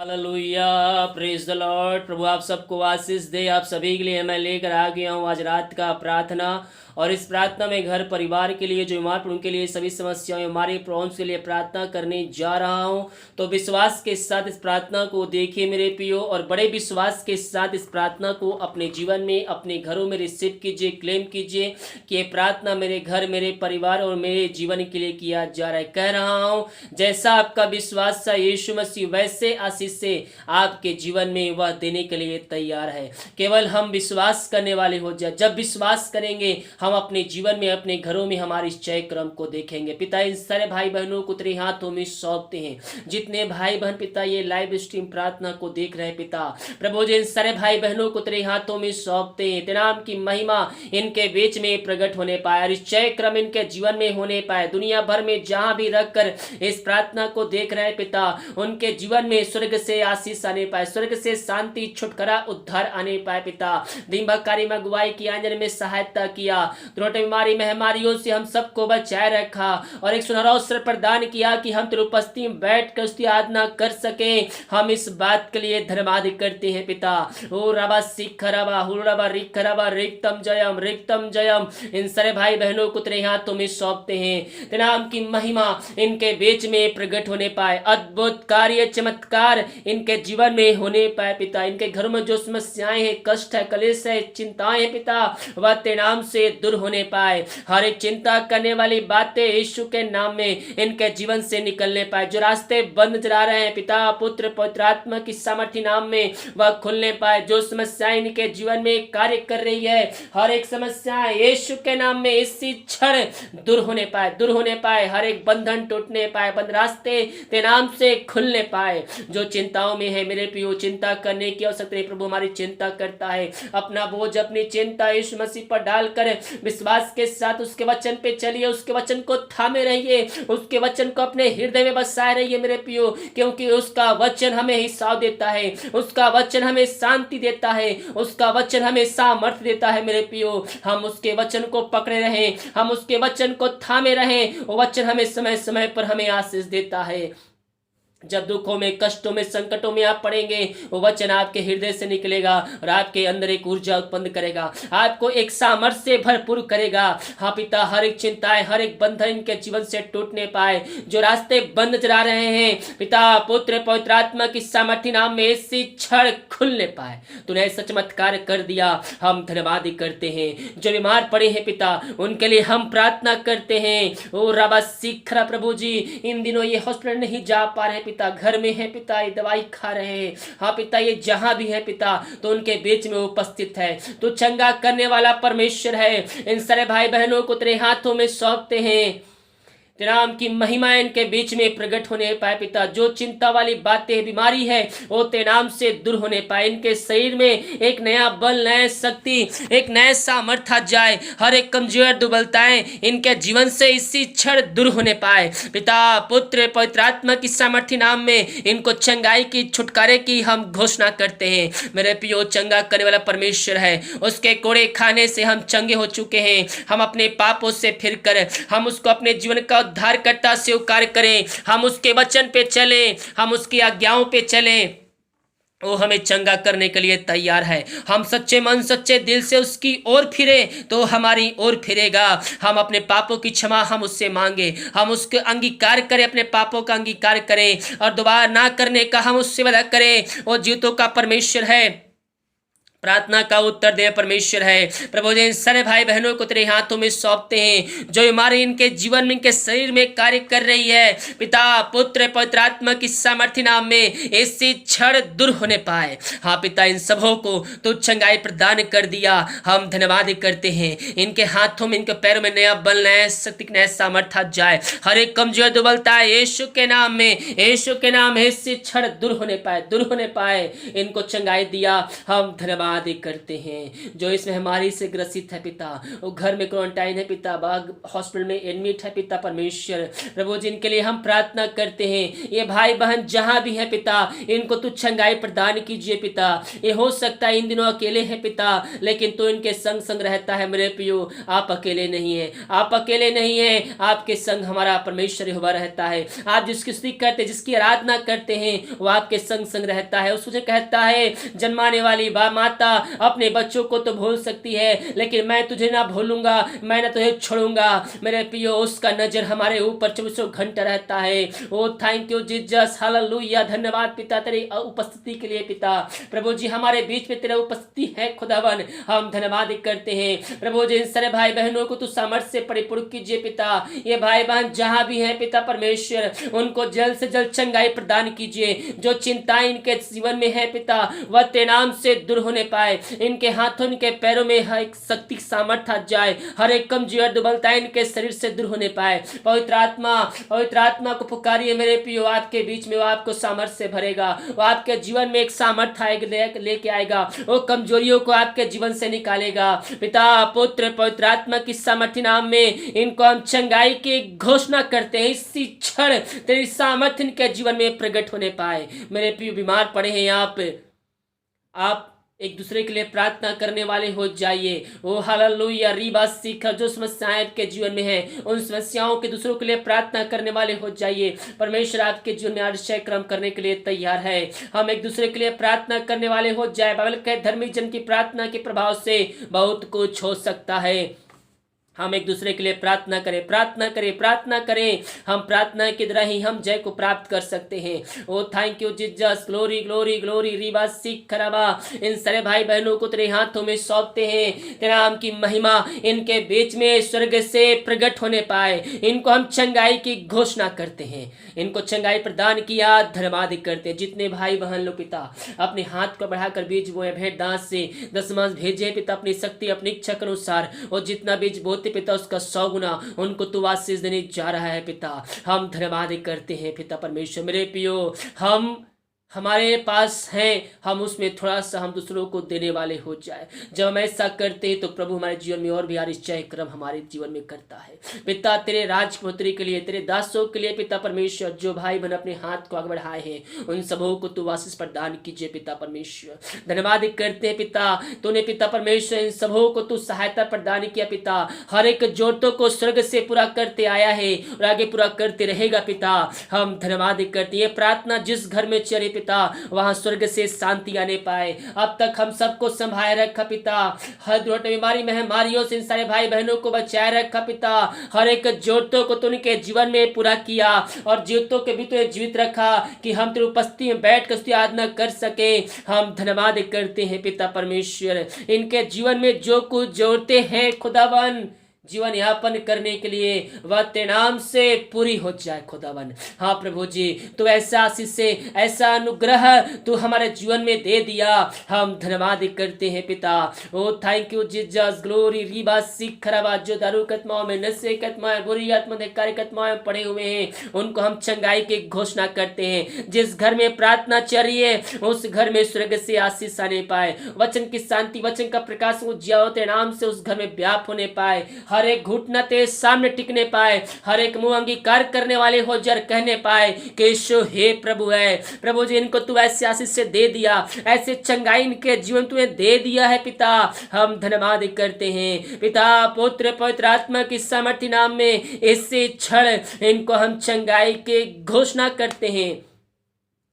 Hallelujah, praise the Lord. प्रभु आप सबको आशीष दे। आप सभी के लिए मैं लेकर आ गया हूँ आज रात का प्रार्थना। और इस प्रार्थना में घर परिवार के लिए, जो बीमार उनके लिए, सभी समस्याओं हमारे प्रॉब्लम्स के लिए प्रार्थना करने जा रहा हूँ। तो विश्वास के साथ इस प्रार्थना को देखिए मेरे प्रियो, और बड़े विश्वास के साथ इस प्रार्थना को अपने जीवन में, अपने घरों में रिसीव कीजिए, क्लेम कीजिए कि ये प्रार्थना मेरे घर, मेरे परिवार और मेरे जीवन के लिए किया जा रहा है। कह रहा हूँ, जैसा आपका विश्वास था यीशु मसीह वैसे आशीष से आपके जीवन में वह देने के लिए तैयार है। केवल हम विश्वास करने वाले हो जाए। जब विश्वास करेंगे हम अपने जीवन में, अपने घरों में हमारे इस जय क्रम को देखेंगे। पिता इन सारे भाई बहनों को तेरे हाथों में सौंपते हैं। जितने भाई बहन पिता ये लाइव स्ट्रीम प्रार्थना को देख रहे हैं पिता, प्रभु जी इन सारे भाई बहनों को तेरे हाथों में सौंपते हैं। तेरे नाम की महिमा इनके बीच में प्रकट होने पाए और इस जय क्रम इनके जीवन में होने पाए। दुनिया भर में जहां भी रखकर इस प्रार्थना को देख रहे हैं पिता, उनके जीवन में स्वर्ग से आशीष आने पाए, स्वर्ग से शांति, छुटकारा, उद्धार आने पाए पिता। दिन भर कार्य में अगुवाई की, आंजन में सहायता किया, त्रुटि बीमारी महामारियों से हम सबको बचाए रखा और एक सुनहरा अवसर प्रदान किया कि हम तेरी उपस्थिति में बैठ कर उसकी आराधना कर सके। हम इस बात के लिए धन्यवाद करते हैं पिता। ओ रबा सिख रबा हुरबा रिख रबा रिक्तम जयम रिक्तम जयम। इन सारे भाई बहनों को तेरे हाथों में सौंपते हैं। तेरे नाम की महिमा इनके बीच में प्रकट होने पाए, अद्भुत कार्य चमत्कार इनके जीवन में होने पाए पिता। इनके घरों में जो समस्याएं हैं, कष्ट है, कलेश है, चिंताएं हैं पिता, वह तेरे नाम से दूर होने पाए। हर एक चिंता करने वाली बातें यीशु के नाम में इनके जीवन से निकलने पाए। जो रास्ते बंद चला रहे हैं पिता, पुत्र पवित्र आत्मा की सामर्थ्य नाम में वह खुलने पाए। जो समस्याएं इनके जीवन में कार्य कर रही है, हर एक समस्या यीशु के नाम में इसी क्षण दूर होने पाए, दूर होने पाए। हर एक बंधन टूटने पाए, बंद रास्ते तेरे नाम से खुलने पाए। जो चिंताओं में है मेरे प्रियो, चिंता करने की आवश्यकता नहीं। प्रभु हमारी चिंता करता है। अपना बोझ, अपनी चिंता यीशु मसीह पर डालकर विश्वास के साथ उसके वचन पे चलिए, उसके वचन को थामे रहिए, उसके वचन को अपने हृदय में बसाए रहिए मेरे प्रियो, क्योंकि उसका वचन हमें हिसाब देता है, उसका वचन हमें शांति देता है, उसका वचन हमें सामर्थ्य देता है मेरे प्रियो। हम उसके वचन को पकड़े रहें, हम उसके वचन को थामे रहें। वो वचन हमें समय समय पर हमें आशीष देता है। जब दुखों में, कष्टों में, संकटों में आप पड़ेंगे, वो वचन आपके हृदय से निकलेगा और आपके अंदर एक ऊर्जा उत्पन्न करेगा, आपको एक सामर्थ्य से भरपूर करेगा। हाँ पिता, हर एक चिंताएं, हर एक बंधन इनके जीवन से टूटने पाए। जो रास्ते बंद चला रहे हैं पिता, पुत्र पवित्र आत्मा की सामर्थ्य नाम में इसी क्षण खुलने पाए। तूने ऐसा चमत्कार कर दिया, हम धन्यवाद करते हैं। जो बीमार पड़े हैं पिता, उनके लिए हम प्रार्थना करते हैं। ओ रबा सीखरा प्रभु जी, इन दिनों ये हॉस्पिटल नहीं जा पा रहे पिता, घर में है पिता, ये दवाई खा रहे हैं। हाँ पिता, ये जहां भी है पिता, तो उनके बीच में उपस्थित है। तो चंगा करने वाला परमेश्वर है। इन सारे भाई बहनों को तेरे हाथों में सौंपते हैं। तेरे नाम की महिमा इनके बीच में प्रकट होने पाए पिता। जो चिंता वाली बातें, बीमारी है, वो तेरे नाम से दूर होने पाए। इनके शरीर में एक नया बल, नया शक्ति, एक नया सामर्थ्य जाए। हर एक कमजोर दुर्बलताएं इनके जीवन से इसी क्षण दूर होने पाए पिता, पुत्र पवित्र आत्मा की सामर्थ्य नाम में इनको चंगाई की, छुटकारे की हम घोषणा करते हैं। मेरे प्रियो, चंगा करने वाला परमेश्वर है। उसके कोड़े खाने से हम चंगे हो चुके हैं। हम अपने पापों से फिर कर हम उसको अपने जीवन का उद्धारकर्ता स्वीकार करें। हम उसके वचन पे चलें, हम उसकी आज्ञाओं पे चलें। वो हमें चंगा करने के लिए तैयार है। हम सच्चे मन, सच्चे दिल से उसकी ओर फिरे तो हमारी ओर फिरेगा। हम अपने पापों की क्षमा हम उससे मांगे, हम उसके अंगीकार करें, अपने पापों का अंगीकार करें और दोबारा ना करने का हम उससे वादा करें। वो जीवतों का परमेश्वर है, प्रार्थना का उत्तर दे परमेश्वर है। प्रभु जी, इन सारे भाई बहनों को तेरे हाथों में सौंपते हैं। जो बीमारी इनके जीवन में, इनके शरीर में कार्य कर रही है पिता, पुत्र पवित्र आत्मा की सामर्थ्य नाम में इसी क्षण दूर होने पाए। हाँ पिता, इन सबों को तो चंगाई प्रदान कर दिया, हम धन्यवाद करते हैं। इनके हाथों में, इनके पैरों में नया बल, नया शक्ति, नया सामर्थ्य जाए। हर एक कमजोर दुर्बलता यीशु के नाम में, यीशु के नाम में इसी क्षण दूर होने पाए, दूर होने पाए। इनको चंगाई दिया, हम धन्यवाद धन्यवाद करते हैं। जो इस महामारी से ग्रसित है पिता, वो घर में क्वारंटाइन है पिता, बाग हॉस्पिटल में एडमिट है पिता परमेश्वर, प्रभु जिनके लिए हम प्रार्थना करते हैं। ये भाई बहन जहां भी है पिता, इनको तू चंगाई प्रदान कीजिए पिता। ये हो सकता है इन दिनों अकेले हैं पिता, लेकिन तू इनके संग संग रहता है मेरे प्रियो। आप अकेले नहीं है, आप अकेले नहीं है, आपके संग हमारा परमेश्वर यहोवा रहता है। आप जिसकी स्तुति करते, जिसकी आराधना करते हैं, वो आपके संग संग रहता है। उससे कहता है, जन्माने वाली माता अपने बच्चों को तो भूल सकती है, लेकिन मैं तुझे ना भूलूंगा, मैं ना तुझे छोड़ूंगा मेरे प्रियो। उसका नजर हमारे ऊपर 24 घंटा रहता है। ओ थैंक यू जीसस, हालेलुया। धन्यवाद पिता तेरी उपस्थिति के लिए पिता। प्रभु जी हमारे बीच में तेरा उपस्थिति है खुदावन, हम धन्यवाद करते हैं। प्रभु जी इन सारे भाई बहनों को तू सामर्थ्य से परिपूर्ण कीजिए पिता। ये भाई बहन जहां भी हैं पिता परमेश्वर, उनको जल्द से जल्द चंगाई प्रदान कीजिए। जो चिंताएं इनके जीवन में है पिता, वह तेरे नाम से दूर होने पाए। इनके हाथों इनके पैरों में हर एक शक्ति सामर्थ्य आ जाए, हर एक कमजोरी दुर्बलता इनके शरीर से दूर होने पाए। पवित्र आत्मा को पुकारिए मेरे प्रियो, आपके बीच में वो आपको सामर्थ्य से भरेगा, वो आपके जीवन में एक सामर्थ्य लेके आएगा, वो कमजोरियों को आपके जीवन से निकालेगा। पिता पुत्र पवित्र आत्मा की सामर्थ्य नाम में इनको हम चंगाई की घोषणा करते हैं। इसी क्षण तेरी सामर्थ्य इनके जीवन में प्रकट होने पाए। मेरे प्रिय बीमार पड़े हैं, आप एक दूसरे के लिए प्रार्थना करने वाले हो जाइए। ओ हालेलुया रीबा सीख, जो समस्याएं आपके जीवन में है, उन समस्याओं के दूसरों के लिए प्रार्थना करने वाले हो जाइए। परमेश्वर आपके जीवन में आश्चर्य कर्म करने के लिए तैयार है। हम एक दूसरे के लिए प्रार्थना करने वाले हो जाए। बाइबल के धर्मी जन की प्रार्थना के प्रभाव से बहुत कुछ हो सकता है। हम एक दूसरे के लिए प्रार्थना करें, प्रार्थना करें, प्रार्थना करें। हम प्रार्थना के द्वारा ही हम जय को प्राप्त कर सकते हैं। Oh thank you Jesus, glory glory glory रीबा सीख खराबा। इन सारे भाई बहनों को तेरे हाथों में सौंपते हैं। तेरे नाम की महिमा इनके बीच में स्वर्ग से प्रकट होने पाए। इनको हम चंगाई की घोषणा करते हैं, इनको चंगाई प्रदान किया, धन्यवाद करते हैं। जितने भाई बहन लोग पिता अपने हाथ को बढ़ाकर बीज बोए, भेंट दांत से दशमांश भेजे पिता अपनी शक्ति अपनी इच्छा के अनुसार, और जितना बीज बोते पिता उसका 100 गुना उनको तू आशीष देने जा रहा है पिता। हम धन्यवाद करते हैं पिता परमेश्वर। मेरे प्रियो, हमारे पास है, हम उसमें थोड़ा सा हम दूसरों को देने वाले हो जाए। जब हम ऐसा करते हैं तो प्रभु हमारे जीवन में और भी आश्चर्य कर्म हमारे जीवन में करता है। पिता तेरे राजपुत्री के लिए, तेरे दासों के लिए पिता परमेश्वर, जो भाई बहन अपने हाथ को आगे बढ़ाए हैं, उन सबों को तू आशीष प्रदान कीजिए पिता परमेश्वर। धन्यवाद करते हैं पिता, तूने पिता परमेश्वर इन सबों को तू सहायता प्रदान किया पिता। हर एक जरूरतों को स्वर्ग से पूरा करते आया है और आगे पूरा करते रहेगा पिता। हम धन्यवाद करते हैं। प्रार्थना जिस घर में चले पिता, वहां स्वर्ग से शांति आने पाए। अब तक हम सबको संभाले रखा पिता, हर दुर्घटना बीमारी महामारियों से इन सारे भाई बहनों को बचाए रखा पिता। हर एक जरूरतों को तूने के जीवन में पूरा किया और जीवितों के भी तूने जीवित रखा कि हम तेरी उपस्थिति में बैठ कर उसकी आराधना कर सके। हम धन्यवाद करते हैं पिता परमेश्वर। इनके जीवन में जो कुछ जरूरतें हैं खुदावन, जीवन यापन करने के लिए वह तेरे नाम से पूरी हो जाए खुदावन। हाँ प्रभु जी, तो ऐसा आशीष से ऐसा अनुग्रह तू हमारे जीवन में दे दिया, हम धन्यवाद करते हैं पिता। Oh thank you Jesus, glory रीबा सीख खराबा। जो दारू की आत्माओं में, नशे की आत्माएं, बुरी आत्मा, धिक्कार की आत्माएं पड़े हुए हैं, उनको हम चंगाई की घोषणा करते हैं। जिस घर में प्रार्थना चल रही है, उस घर में स्वर्ग से आशीष आने पाए, वचन की शांति, वचन का प्रकाश उजियार तेरे नाम से उस घर में व्याप होने पाए। हर एक घुटना तेरे सामने टिकने पाए, हर एक मुंह अंगीकार करने वाले हो जर कहने पाए कि यीशु हे प्रभु है। प्रभु जी इनको तू ऐसे आशीष से दे दिया, ऐसे चंगाई इनके जीवन तूने दे दिया है पिता। हम धन्यवाद करते हैं पिता पुत्र पवित्र आत्मा की सामर्थ्य नाम में। इससे क्षण इनको हम चंगाई के घोषणा करते हैं।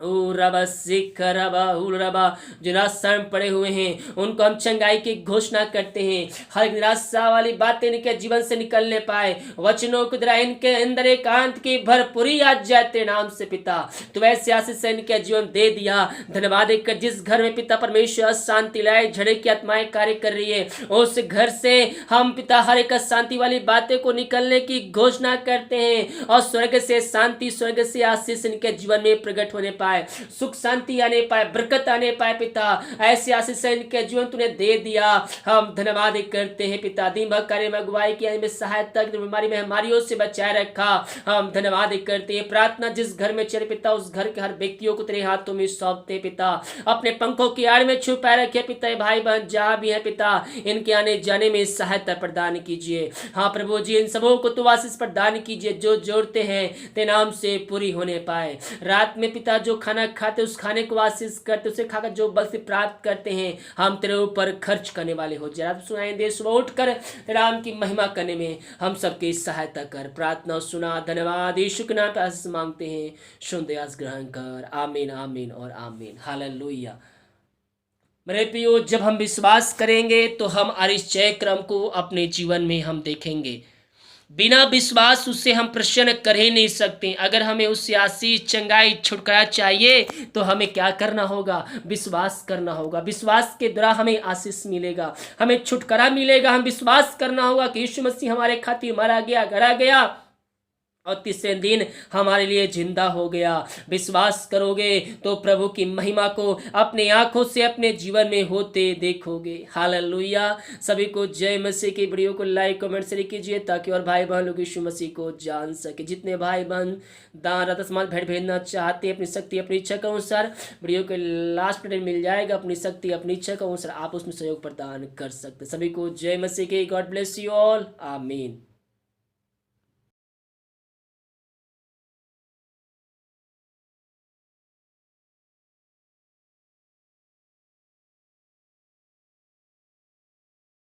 ओ रबा सिख रबा उल रबा, जो निराशा में पड़े हुए हैं उनको हम चंगाई की घोषणा करते हैं। हर निराशा वाली बातें इनके जीवन से निकलने पाए, वचनों के द्वारा इनके अंदर एकांत की भरपूरी आ जाए तेरे नाम से पिता। तो ऐसे आशीष से इनके जीवन दे दिया। धन्यवाद कर जिस घर में पिता परमेश्वर शांति लाए, झड़े की आत्माएं कार्य कर रही है, उस घर से हम पिता हर एक शांति वाली बातें को निकलने की घोषणा करते हैं और स्वर्ग से शांति, स्वर्ग से आशीष इनके जीवन में प्रकट होने पाए। पाए, सुख शांति आने पाए, बरकत आने पाए पिता। ऐसे आशीष इनके जीवन तूने दे दिया, हम धन्यवाद करते हैं पिता। दिन भर कार्य में अगुवाई किया, में सहायता, बीमारी महामारियों से बचाए रखा, हम धन्यवाद करते हैं। प्रार्थना जिस घर में चले पिता, उस घर के हर व्यक्तियों को तेरे हाथों में सौंपते पिता। अपने पंखों की आड़ में छुपाए रखे पिता। भाई बहन जहाँ भी है पिता, इनके आने जाने में सहायता प्रदान कीजिए। हाँ प्रभु जी, इन सबों को तो आशीष प्रदान कीजिए, जो जोड़ते हैं ते नाम से पूरी होने पाए। रात में पिता जो खाना खाते उस खाने को आशीष करते, उसे खाकर जो बल से प्राप्त करते हैं, हम तेरे ऊपर खर्च करने वाले हो जाए। सुनाई दे सुबह उठकर राम की महिमा करने में हम सबकी सहायता कर। प्रार्थना सुना, धन्यवाद यीशु के नाम पे आशीष मांगते हैं, सुन दे आज ग्रहण कर। आमीन आमीन और आमीन। हालेलुया। मेरे प्रियो, जब हम विश्वास करेंगे तो हम आश्चर्य क्रम को अपने जीवन में हम देखेंगे। बिना विश्वास उससे हम प्रसन्न कर ही नहीं सकते। अगर हमें उससे आशीष, चंगाई, छुटकारा चाहिए तो हमें क्या करना होगा? विश्वास करना होगा। विश्वास के द्वारा हमें आशीष मिलेगा, हमें छुटकारा मिलेगा। हम विश्वास करना होगा कि यीशु मसीह हमारे खातिर मारा गया, गड़ा गया और तीसरे दिन हमारे लिए जिंदा हो गया। विश्वास करोगे तो प्रभु की महिमा को अपने आंखों से अपने जीवन में होते देखोगे। हालेलुया। सभी को जय मसीह की। वीडियो को लाइक कमेंट शेयर कीजिए ताकि और भाई बहन लोग यीशु मसीह को जान सके। जितने भाई बहन दान रत्न समाज भेंट भेजना चाहते हैं अपनी शक्ति अपनी इच्छा के अनुसार, वीडियो के लास्ट में मिल जाएगा। अपनी शक्ति अपनी इच्छा के अनुसार आप उसमें सहयोग प्रदान कर सकते। सभी को जय मसीह की। God bless you all. आमीन।